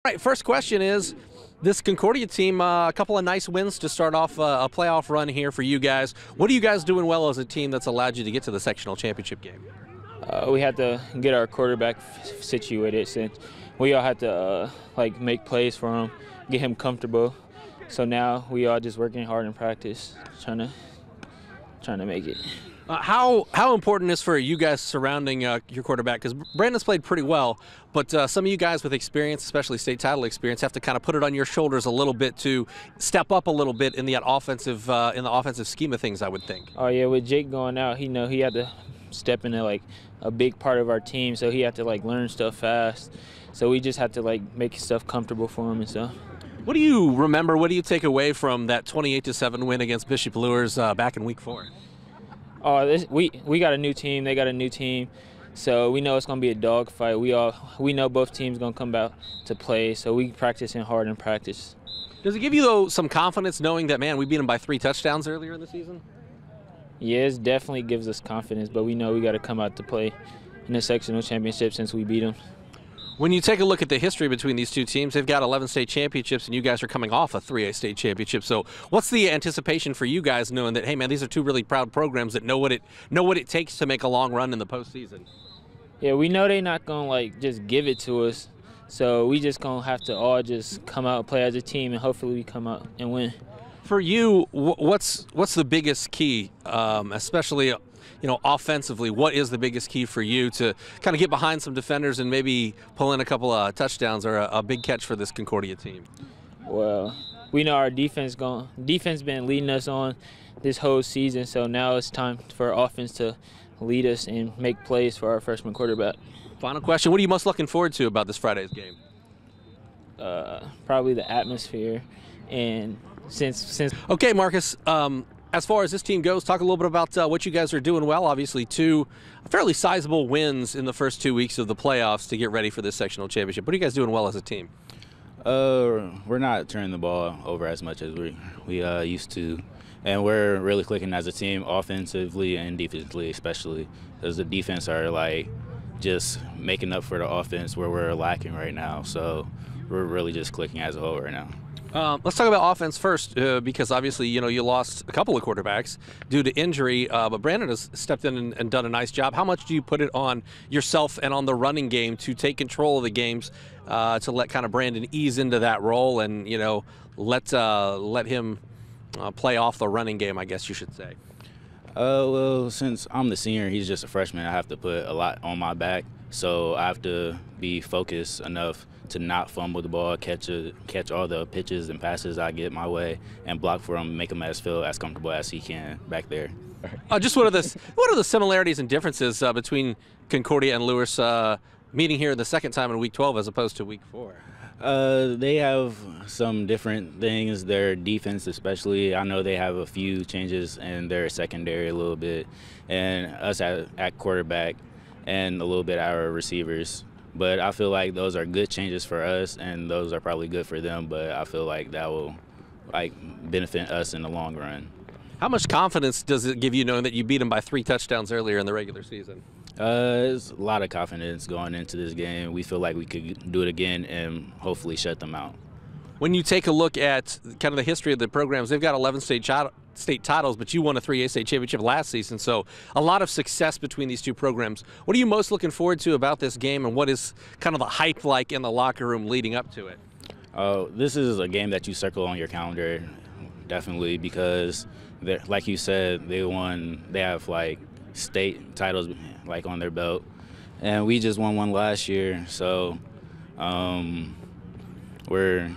All right, first question is, this Concordia team, a couple of nice wins to start off a playoff run here for you guys. What are you guys doing well as a team that's allowed you to get to the sectional championship game? We had to get our quarterback situated since we all had to make plays for him, get him comfortable. So now we all just working hard in practice, trying to make it. How important is for you guys surrounding your quarterback? Because Brandon's played pretty well, but some of you guys with experience, especially state title experience, have to kind of put it on your shoulders a little bit to step up a little bit in the offensive scheme of things, I would think. Oh yeah, with Jake going out, he had to step into a big part of our team, so he had to learn stuff fast. So we just had to make stuff comfortable for him and stuff. What do you remember? What do you take away from that 28-7 win against Bishop Luers back in Week 4? Oh, we got a new team. They got a new team, so we know it's gonna be a dogfight. We know both teams gonna come out to play, so we practicing hard in practice. Does it give you though some confidence knowing that, man, we beat them by 3 touchdowns earlier in the season? Yeah, it definitely gives us confidence, but we know we got to come out to play in the sectional championship since we beat them. When you take a look at the history between these two teams, they've got 11 state championships, and you guys are coming off a 3A state championship. So what's the anticipation for you guys knowing that, hey, man, these are two really proud programs that know what it takes to make a long run in the postseason? Yeah, we know they're not going to just give it to us. So we just going to have to all just come out and play as a team, and hopefully we come out and win. For you, what's the biggest key, especially offensively? What is the biggest key for you to kind of get behind some defenders and maybe pull in a couple of touchdowns or a big catch for this Concordia team? Well, we know our defense been leading us on this whole season, so now it's time for offense to lead us and make plays for our freshman quarterback. Final question: what are you most looking forward to about this Friday's game? Probably the atmosphere, and since okay, Marcus, as far as this team goes, talk a little bit about what you guys are doing well. Obviously, 2 fairly sizable wins in the first 2 weeks of the playoffs to get ready for this sectional championship. What are you guys doing well as a team? We're not turning the ball over as much as we used to, and we're really clicking as a team, offensively and defensively, especially because the defense are just making up for the offense where we're lacking right now. So we're really just clicking as a whole right now. Let's talk about offense first, because obviously, you lost a couple of quarterbacks due to injury, but Brandon has stepped in and done a nice job. How much do you put it on yourself and on the running game to take control of the games, to let kind of Brandon ease into that role and, let him play off the running game, I guess you should say? Well, since I'm the senior, he's just a freshman, I have to put a lot on my back, so I have to be focused enough to not fumble the ball, catch all the pitches and passes I get my way, and block for him, make him feel as comfortable as he can back there. Just what are the similarities and differences between Concordia and Luers meeting here the second time in Week 12 as opposed to Week 4? They have some different things. Their defense especially, I know they have a few changes in their secondary a little bit, and us at quarterback and a little bit our receivers. But I feel like those are good changes for us, and those are probably good for them, but I feel like that will benefit us in the long run. How much confidence does it give you knowing that you beat them by 3 touchdowns earlier in the regular season? There's a lot of confidence going into this game. We feel like we could do it again and hopefully shut them out. When you take a look at kind of the history of the programs, they've got 11 state titles, but you won a 3A state championship last season, so a lot of success between these two programs. What are you most looking forward to about this game, and what is kind of the hype like in the locker room leading up to it? This is a game that you circle on your calendar, definitely, because like you said, they have state titles on their belt, and we just won one last year, so we're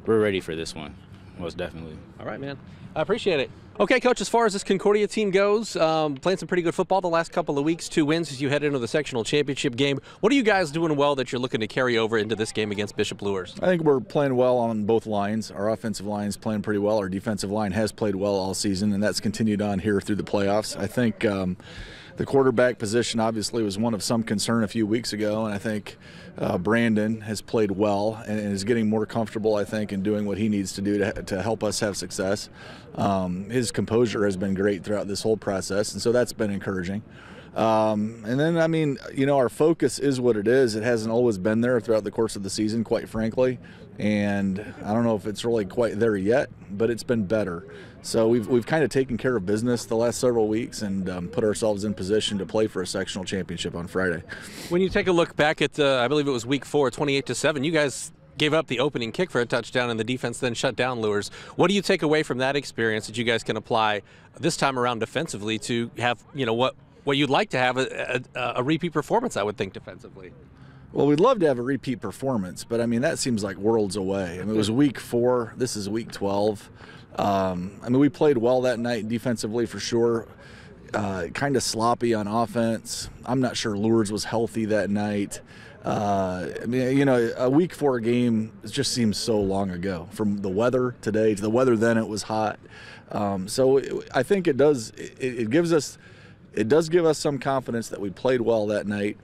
ready for this one, most definitely. All right, man. I appreciate it. Okay, Coach, as far as this Concordia team goes, playing some pretty good football the last couple of weeks, 2 wins as you head into the sectional championship game. What are you guys doing well that you're looking to carry over into this game against Bishop Luers? I think we're playing well on both lines. Our offensive line is playing pretty well. Our defensive line has played well all season, and that's continued on here through the playoffs. I think the quarterback position obviously was one of some concern a few weeks ago, and I think Brandon has played well and is getting more comfortable, I think, in doing what he needs to do to help us have success. His composure has been great throughout this whole process, and so that's been encouraging. And then, I mean, you know, our focus is what it is. It hasn't always been there throughout the course of the season, quite frankly. And I don't know if it's really quite there yet, but it's been better. So we've kind of taken care of business the last several weeks and put ourselves in position to play for a sectional championship on Friday. When you take a look back at, I believe it was week 4, 28-7, you guys gave up the opening kick for a touchdown, and the defense then shut down Lures. What do you take away from that experience that you guys can apply this time around defensively to have, you know, what you'd like to have a repeat performance, I would think, defensively? Well, we'd love to have a repeat performance, but I mean, that seems like worlds away. I mean, it was week 4. This is week 12. I mean, we played well that night defensively for sure. Kind of sloppy on offense. I'm not sure Lourdes was healthy that night. I mean, you know, a week 4 game just seems so long ago. From the weather today to the weather then, it was hot. So I think it does give us some confidence that we played well that night.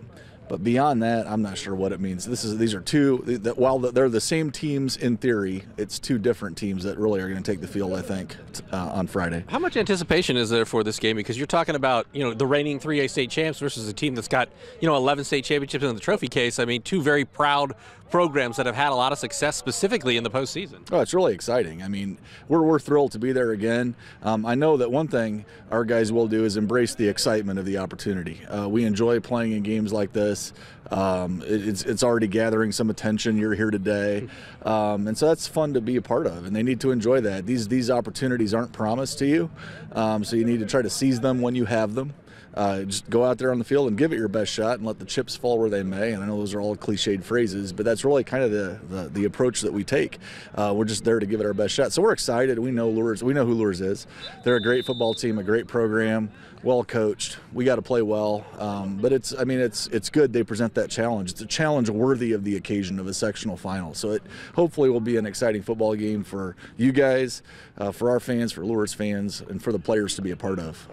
But beyond that, I'm not sure what it means. These are two that while they're the same teams in theory, it's 2 different teams that really are going to take the field, I think, on Friday. How much anticipation is there for this game? Because you're talking about, you know, the reigning 3A state champs versus a team that's got, you know, 11 state championships in the trophy case. I mean, 2 very proud programs that have had a lot of success specifically in the postseason. Oh, it's really exciting. I mean, we're thrilled to be there again. I know that one thing our guys will do is embrace the excitement of the opportunity. We enjoy playing in games like this. It's already gathering some attention. You're here today, and so that's fun to be a part of, and they need to enjoy that. These opportunities aren't promised to you, so you need to try to seize them when you have them. Just go out there on the field and give it your best shot and let the chips fall where they may. And I know those are all cliched phrases, but that's really kind of the approach that we take. We're just there to give it our best shot. So we're excited. We know Lures. We know who Lures is. They're a great football team, a great program, well coached. We got to play well. But it's good they present that challenge. It's a challenge worthy of the occasion of a sectional final. So it hopefully will be an exciting football game for you guys, for our fans, for Lures fans, and for the players to be a part of.